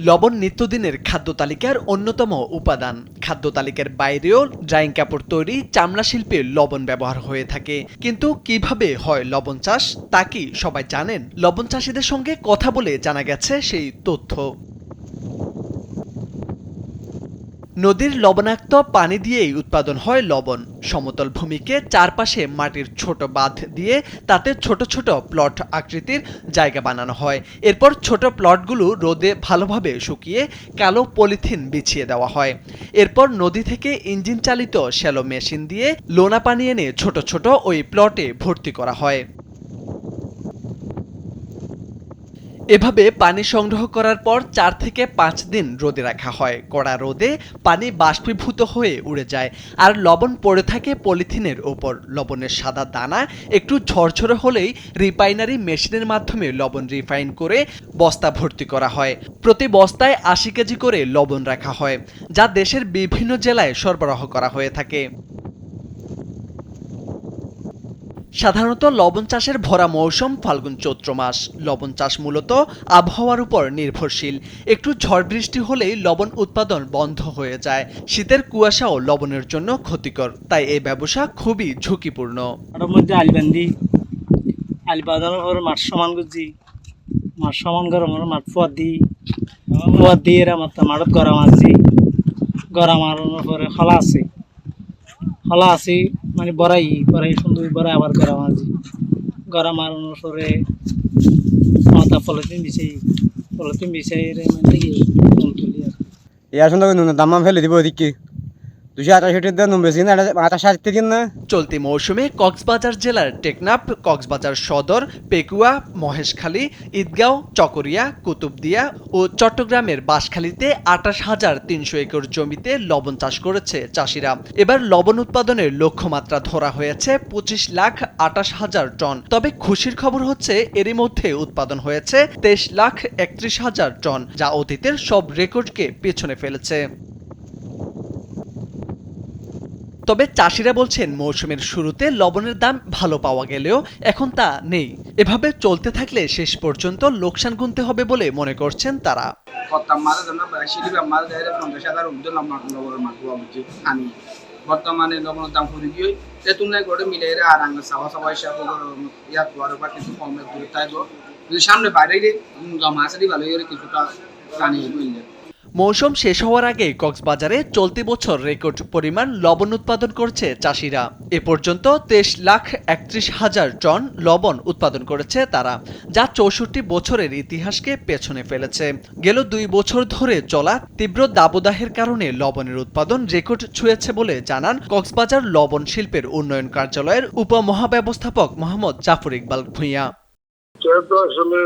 লবণ নিত্যদিনের খাদ্য তালিকার অন্যতম উপাদান। খাদ্য তালিকার বাইরেও ড্রাইং কাপড় তৈরি, চামড়া শিল্পে লবণ ব্যবহার হয়ে থাকে। কিন্তু কিভাবে হয় লবণ চাষ, তা কি সবাই জানেন? লবণ চাষীদের সঙ্গে কথা বলে জানা গেছে সেই তথ্য। নদীর লবণাক্ত পানি দিয়েই উৎপাদন হয় লবণ। সমতল ভূমিকে চারপাশে মাটির ছোট বাঁধ দিয়ে তাতে ছোট ছোট প্লট আকৃতির জায়গা বানানো হয়। এরপর ছোট প্লটগুলো রোদে ভালোভাবে শুকিয়ে কালো পলিথিন বিছিয়ে দেওয়া হয়। এরপর নদী থেকে ইঞ্জিন চালিত শ্যালো মেশিন দিয়ে লোনা পানি এনে ছোট ছোট ওই প্লটে ভর্তি করা হয়। এভাবে পানি সংগ্রহ করার পর 4 থেকে 5 দিন রোদে রাখা হয়। কড়া রোদে পানি বাষ্পীভূত হয়ে উড়ে যায় আর লবণ পড়ে থাকে পলিথিনের ওপর। লবণের সাদা দানা একটু ঝরঝরে হলেই রিফাইনারি মেশিনের মাধ্যমে লবণ রিফাইন করে বস্তা ভর্তি করা হয়। প্রতি বস্তায় 80 কেজি করে লবণ রাখা হয়, যা দেশের বিভিন্ন জেলায় সরবরাহ করা হয়ে থাকে। সাধারণত লবণ চাষের ভরা মৌসুম ফাল্গুন চৈত্র মাস। লবণ চাষ মূলত আবহাওয়ার উপর নির্ভরশীল। একটু ঝড় বৃষ্টি হলেই লবণ উৎপাদন বন্ধ হয়ে যায়। শীতের কুয়াশাও লবণের জন্য ক্ষতিকর, তাই এই ব্যবসা খুবই ঝুঁকিপূর্ণ। মাঠ সমান করছি, মাঠ সমান গরম মাঠ ফুয়ার দিয়ে মাঠত গরম আসছি, গরম আনানোর পরে হলা আছে মানে বড়াই সুন্দর বড়াই আবার গরম আনানোর পরে মাথা পলিথিন বিছাই মানে তুলি আর ইয়ার সুন্দর দাম ফেলে দিব ওদিকে 228 দেন বেশি না 28 দিন না। চলতি মৌসুমে কক্সবাজার জেলার টেকনাফ, কক্সবাজার সদর, পেকুয়া, মহেশখালী, ঈদগাঁও, চকরিয়া, কুতুবদিয়া ও চট্টগ্রামের বাঁশখালীতে 28,300 একর জমিতে লবণ চাষ করেছে চাষিরা। এবার লবণ উৎপাদনের লক্ষ্যমাত্রা ধরা হয়েছে 25,28,000 টন। তবে খুশির খবর হচ্ছে এরই মধ্যে উৎপাদন হয়েছে 23,31,000 টন, যা অতীতের সব রেকর্ডকে পেছনে ফেলেছে। তবে চাষিরা বলছেন মৌসুমের শুরুতে লবণের দাম ভালো পাওয়া গেলেও এখন তা নেই। এভাবে চলতে থাকলে শেষ পর্যন্ত লোকসান গুনতে হবে বলে মনে করছেন তারা। বর্তমানে লবণের দাম পড়ে গিয়ে তুলনায় করে মিলে আর আঙ্গা সাওয়া সাওয়া হিসাবে ইয়াত বড় বা কিছু কমে দূরে থাকবো যদি সামনে বাইরে জমা আসলে ভালো করে কিছুটা টানিয়ে মিললে। মৌসুম শেষ হওয়ার আগে কক্সবাজারে চলতি বছর রেকর্ড পরিমাণ লবণ উৎপাদন করছে চাষিরা। এ পর্যন্ত 23,31,000 টন লবণ উৎপাদন করেছে তারা, যা 64 বছরের ইতিহাসকে পেছনে ফেলেছে। গেল 2 বছর ধরে চলা তীব্র দাবদাহের কারণে লবণের উৎপাদন রেকর্ড ছুঁয়েছে বলে জানান কক্সবাজার লবণ শিল্পের উন্নয়ন কার্যালয়ের উপমহাব্যবস্থাপক মোহাম্মদ জাফর ইকবাল ভূঁইয়া। আসলে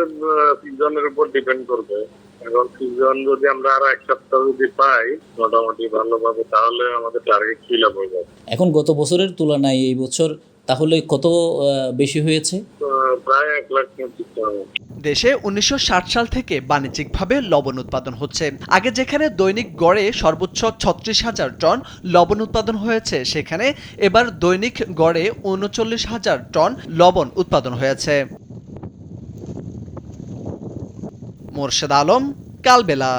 সিজনের উপর ডিপেন্ড করবে। এখন সিজন যদি আমরা আরো 1 সপ্তাহ যদি পাই মোটামুটি ভালোভাবে, তাহলে আমাদের টার্গেট ফিল আপ হয়ে যাবে। এখন গত বছরের তুলনায় এই বছর তাহলে কত বেশি হয়েছে? প্রায় 1,25,000 টন। দেশে 1960 সাল থেকে বাণিজ্যিকভাবে লবণ উৎপাদন হচ্ছে। আগে যেখানে দৈনিক গড়ে সর্বোচ্চ 36,000 টন লবণ উৎপাদন হয়েছে, সেখানে এবার দৈনিক গড়ে 39,000 টন লবণ উৎপাদন হয়েছে। মোরশেদ আলম, কালবেলা।